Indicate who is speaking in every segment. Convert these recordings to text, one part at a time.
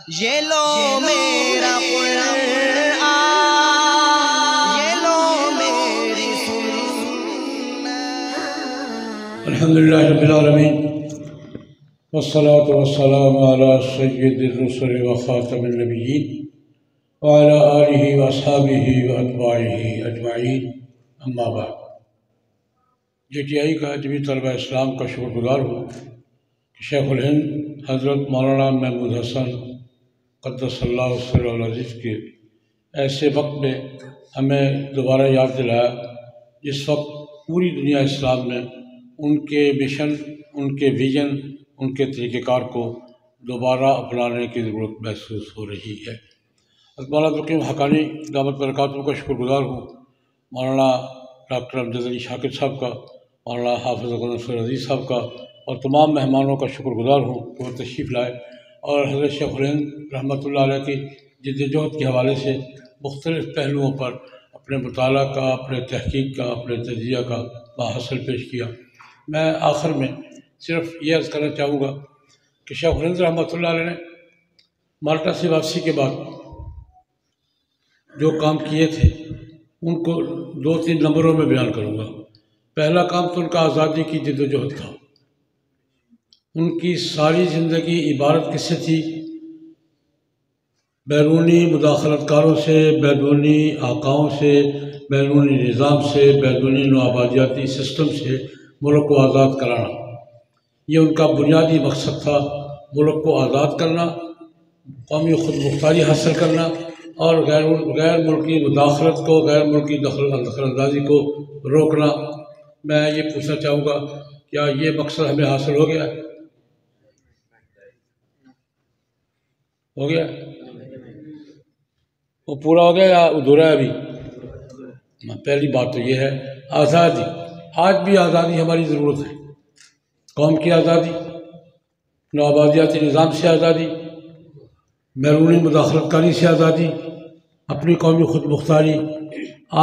Speaker 1: یہ لو میرا قرآن، یہ لو میری سنت۔
Speaker 2: الحمدللہ رب العالمین والصلاة والسلام علی سید الرسل وخاتم النبیین وعلی آلہ واصحابہ واتباعہ اجمعین، اما بعد۔ JTI کا جمی طلبہ اسلام کا شکر گزار ہوں کہ شیخ الہند حضرت مولانا محمود حسن قدس اللہ سرہ العزیز کے ایسے وقت میں ہمیں دوبارہ یاد دلایا جس وقت پوری دنیا اسلام میں ان کے مشن، ان کے ویژن، ان کے طریقہ کار کو دوبارہ اپنانے کی ضرورت محسوس ہو رہی ہے۔ مولانا عبدالقیوم حقانی دامت برکاتہ کا شکر گزار ہوں، مولانا ڈاکٹر امجد علی شاکر صاحب کا، مولانا حافظ نصر عزیز صاحب کا، اور تمام مہمانوں کا شکر گزار ہوں کہ وہ تشریف لائے اور حضرت شیخ الہند رحمۃ اللہ علیہ کی جد جہد کے حوالے سے مختلف پہلوؤں پر اپنے مطالعہ کا، اپنے تحقیق کا، اپنے تجزیہ کا ماحصل پیش کیا۔ میں آخر میں صرف یہ عرض کرنا چاہوں گا کہ شیخ الہند رحمۃ اللہ علیہ نے مالٹا سے واپسی کے بعد جو کام کیے تھے ان کو 2-3 نمبروں میں بیان کروں گا۔ پہلا کام تو ان کا آزادی کی جد و جہد تھا۔ ان کی ساری زندگی عبارت کس سے تھی؟ بیرونی مداخلت کاروں سے، بیرونی آقاؤں سے، بیرونی نظام سے، بیرونی نوآبادیاتی سسٹم سے ملک کو آزاد کرانا۔ یہ ان کا بنیادی مقصد تھا، ملک کو آزاد کرنا، قومی خود مختاری حاصل کرنا اور غیر ملکی مداخلت کو، غیر ملکی دخل اندازی کو روکنا۔ میں یہ پوچھنا چاہوں گا کیا یہ مقصد ہمیں حاصل ہو گیا؟ ہو گیا؟ وہ پورا ہو گیا یا ادھورا ہے ابھی؟ پہلی بات تو یہ ہے آزادی۔ آج بھی آزادی ہماری ضرورت ہے، قوم کی آزادی، نوآبادیاتی نظام سے آزادی، بیرونی مداخلت کاری سے آزادی، اپنی قومی خود مختاری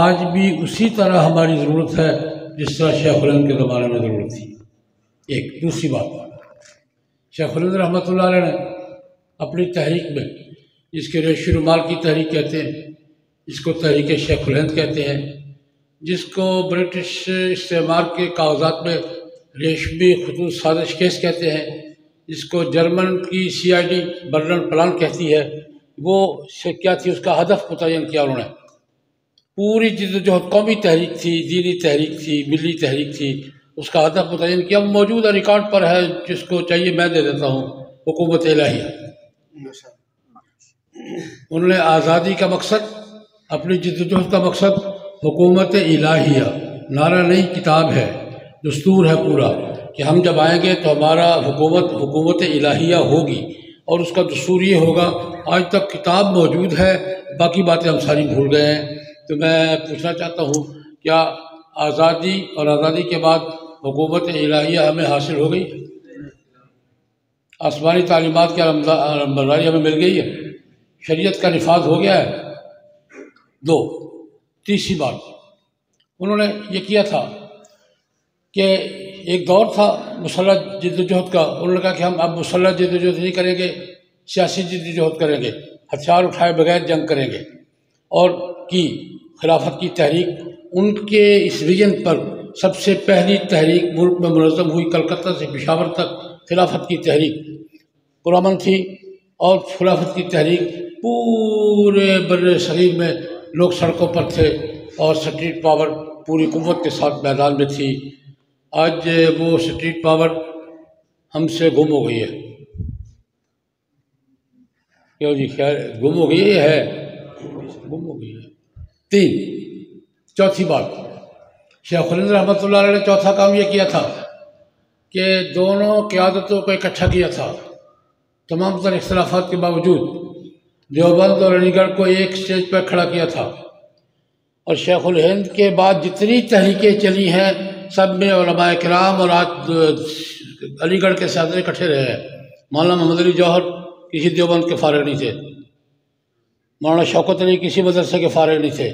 Speaker 2: آج بھی اسی طرح ہماری ضرورت ہے جس طرح شیخ الہند کے زمانے میں ضرورت تھی۔ ایک دوسری بات، شیخ الہند رحمۃ اللہ علیہ نے اپنی تحریک میں، جس کے ریش رومال کی تحریک کہتے ہیں، جس کو تحریک شیخ الہند کہتے ہیں، جس کو برٹش استعمار کے کاغذات میں ریشمی خطوط سازش کیس کہتے ہیں، جس کو جرمن کی CID برلن پلان کہتی ہے، وہ کیا تھی؟ اس کا ہدف متعین کیا انہوں نے۔ پوری جد و جہد قومی تحریک تھی، دینی تحریک تھی، ملی تحریک تھی، اس کا ہدف متعین کیا، وہ موجودہ ریکارڈ پر ہے، جس کو چاہیے میں دے دیتا ہوں، حکومت الہیہ۔ انہوں نے آزادی کا مقصد، اپنی جد و جہد کا مقصد حکومت الہیہ، نعرہ نہیں کتاب ہے، دستور ہے پورا کہ ہم جب آئیں گے تو ہمارا حکومت الہیہ ہوگی اور اس کا دستور یہ ہوگا۔ آج تک کتاب موجود ہے، باقی باتیں ہم ساری بھول گئے ہیں۔ تو میں پوچھنا چاہتا ہوں کیا آزادی اور آزادی کے بعد حکومت الہیہ ہمیں حاصل ہو گئی؟ آسمانی تعلیمات کی علمبرداری ہمیں مل گئی ہے؟ شریعت کا نفاذ ہو گیا ہے؟ تیسری بات، انہوں نے یہ کیا تھا کہ ایک دور تھا مسلح جد و جہد کا، انہوں نے کہا کہ ہم اب مسلح جد و جہد نہیں کریں گے، سیاسی جد و جہد کریں گے، ہتھیار اٹھائے بغیر جنگ کریں گے، اور کی خلافت کی تحریک۔ ان کے اس ویژن پر سب سے پہلی تحریک ملک میں منظم ہوئی، کلکتہ سے پشاور تک خلافت کی تحریک پرامن تھی، اور خلافت کی تحریک پورے بر صغیر میں لوگ سڑکوں پر تھے اور اسٹریٹ پاور پوری قوت کے ساتھ میدان میں تھی۔ آج وہ اسٹریٹ پاور ہم سے گم ہو گئی ہے۔ کیوں جی؟ خیر گم ہو گئی ہے، گم ہو گئی ہے۔ چوتھی بات، شیخ الہند رحمۃ اللہ علیہ نے چوتھا کام یہ کیا تھا کہ دونوں قیادتوں کو اکٹھا کیا تھا۔ تمام تر اختلافات کے باوجود دیوبند اور علی گڑھ کو ایک سٹیج پر کھڑا کیا تھا، اور شیخ الہند کے بعد جتنی تحریکیں چلی ہیں سب میں علماء کرام اور آج علی گڑھ کے ساتھ اکٹھے رہے ہیں۔ مولانا محمد علی جوہر کسی دیوبند کے فارغ نہیں تھے، مولانا شوکت علی کسی مدرسے کے فارغ نہیں تھے،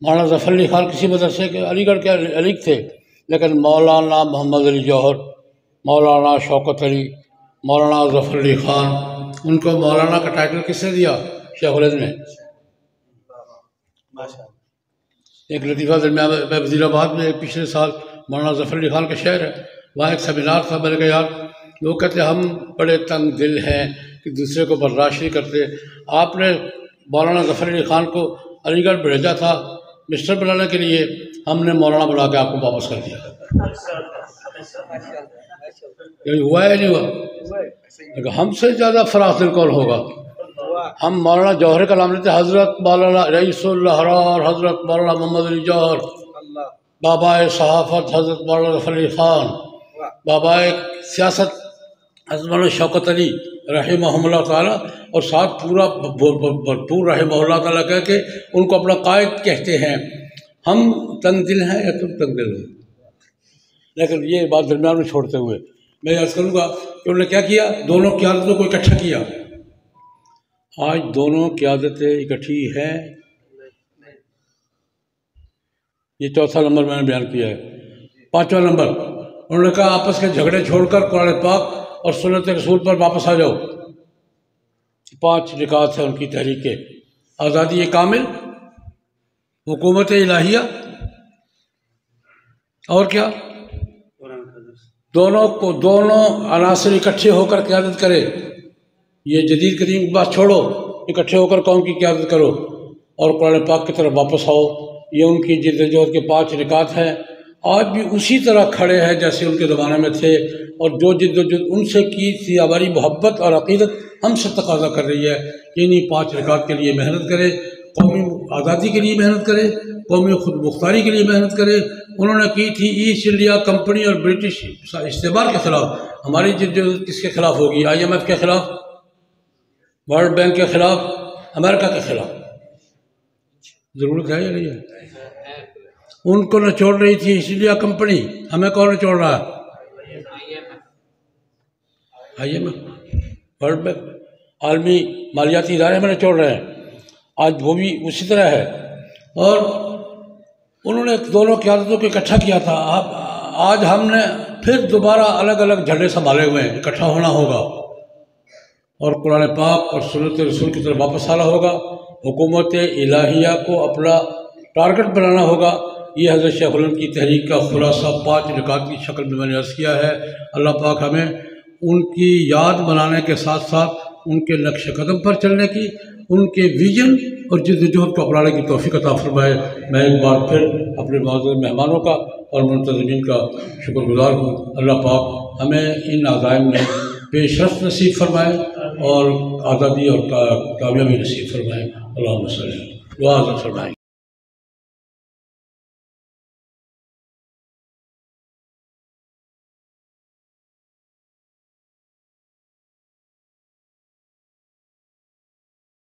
Speaker 2: مولانا ظفر علی خان کسی مدرسے کے علی گڑھ کے علیگ تھے، لیکن مولانا محمد علی جوہر، مولانا شوکت علی مولانا ظفر علی خان، ان کو مولانا کا ٹائٹل کس نے دیا؟ شیخ الہند نے۔ ایک لطیفہ درمیان میں وزیر آباد میں پچھلے سال مولانا ظفر علی خان کا شہر ہے، وہاں ایک سیمینار تھا، میں نے کہا یار لوگ کہتے ہیں ہم بڑے تنگ دل ہیں کہ دوسرے کو برداشت نہیں کرتے، آپ نے مولانا ظفر علی خان کو علی گڑھ بھیجا تھا مسٹر بنانے کے لیے، ہم نے مولانا بنا کے آپ کو واپس کر دیا۔ یہ ہوا ہے نہیں ہوا؟ لیکن ہم سے زیادہ فراخ دل کون ہوگا؟ ہم مولانا جوہر کا نام لیتے، حضرت مولانا رئیس الاحرار حضرت مولانا محمد علی جوہر، بابا صحافت حضرت مولانا ظفر علی خان، بابا سیاست حضرت مولانا شوکت علی رحمہ اللہ تعالیٰ، اور ساتھ پورا بھرپور رحمہ اللہ تعالیٰ کہہ کے ان کو اپنا قائد کہتے ہیں۔ ہم تنگ دل ہیں یا تم تنگ دل ہو؟ لیکن یہ بات درمیان میں چھوڑتے ہوئے میں عرض کروں گا کہ انہوں نے کیا کیا، دونوں قیادتوں کو اکٹھا کیا۔ آج دونوں قیادتیں اکٹھی ہیں، یہ چوتھا نمبر میں نے بیان کیا ہے۔ پانچواں نمبر، انہوں نے کہا آپس کے جھگڑے چھوڑ کر قرآن پاک اور سنت رسول پر واپس آ جاؤ۔ 5 نکات ہیں ان کی تحریک کے: آزادی کامل، حکومت الہیہ، اور کیا؟ دونوں عناصر اکٹھے ہو کر قیادت کرے۔ یہ جدید قدیم کی بات چھوڑو، اکٹھے ہو کر قوم کی قیادت کرو اور قرآن پاک کی طرف واپس آؤ۔ یہ ان کی جد و جہد کے 5 نکات ہیں، آج بھی اسی طرح کھڑے ہیں جیسے ان کے زمانے میں تھے، اور جو جد و جہد ان سے کی تھی ہماری محبت اور عقیدت ہم سے تقاضا کر رہی ہے کہ انہیں 5 نکات کے لیے محنت کرے، قومی آزادی کے لیے محنت کرے، قومی خود مختاری کے لیے محنت کرے۔ انہوں نے کی تھی ایسٹ انڈیا کمپنی اور برٹش استعمار کے خلاف، ہماری جد و جہد کس کے خلاف ہوگی؟ IMF کے خلاف، ورلڈ بینک کے خلاف، امریکہ کے خلاف۔ ضرورت ہے یا نہیں ہے؟ ان کو نچوڑ رہی تھی ایسٹ انڈیا کمپنی، ہمیں کون نچوڑ رہا ہے؟ IMF، ورلڈ بینک، عالمی مالیاتی ادارے ہمیں نچوڑ رہے ہیں۔ آج وہ بھی اسی طرح ہے، اور انہوں نے دونوں قیادتوں کو اکٹھا کیا تھا۔ آج ہم نے پھر دوبارہ الگ الگ جھنڈے سنبھالے ہوئے ہیں، اکٹھا ہونا ہوگا اور قرآن پاک اور سنت رسول کی طرف واپس آنا ہوگا، حکومت الہیہ کو اپنا ٹارگٹ بنانا ہوگا۔ یہ حضرت شیخ الہند کی تحریک کا خلاصہ 5 نکات کی شکل میں نے عرض کیا ہے۔ اللہ پاک ہمیں ان کی یاد منانے کے ساتھ ساتھ ان کے نقش قدم پر چلنے کی، ان کے ویژن اور جد و جہد کو اپنانے کی توفیق عطا فرمائے۔ میں ایک بار پھر اپنے معزز مہمانوں کا اور منتظمین کا شکر گزار ہوں۔ اللہ پاک ہمیں ان عزائم میں پیش رفت نصیب فرمائے اور آزادی اور کامیابی نصیب فرمائے۔ اللہم صلی اللہ علیہ وسلم، دعا حضرت فرمائیں۔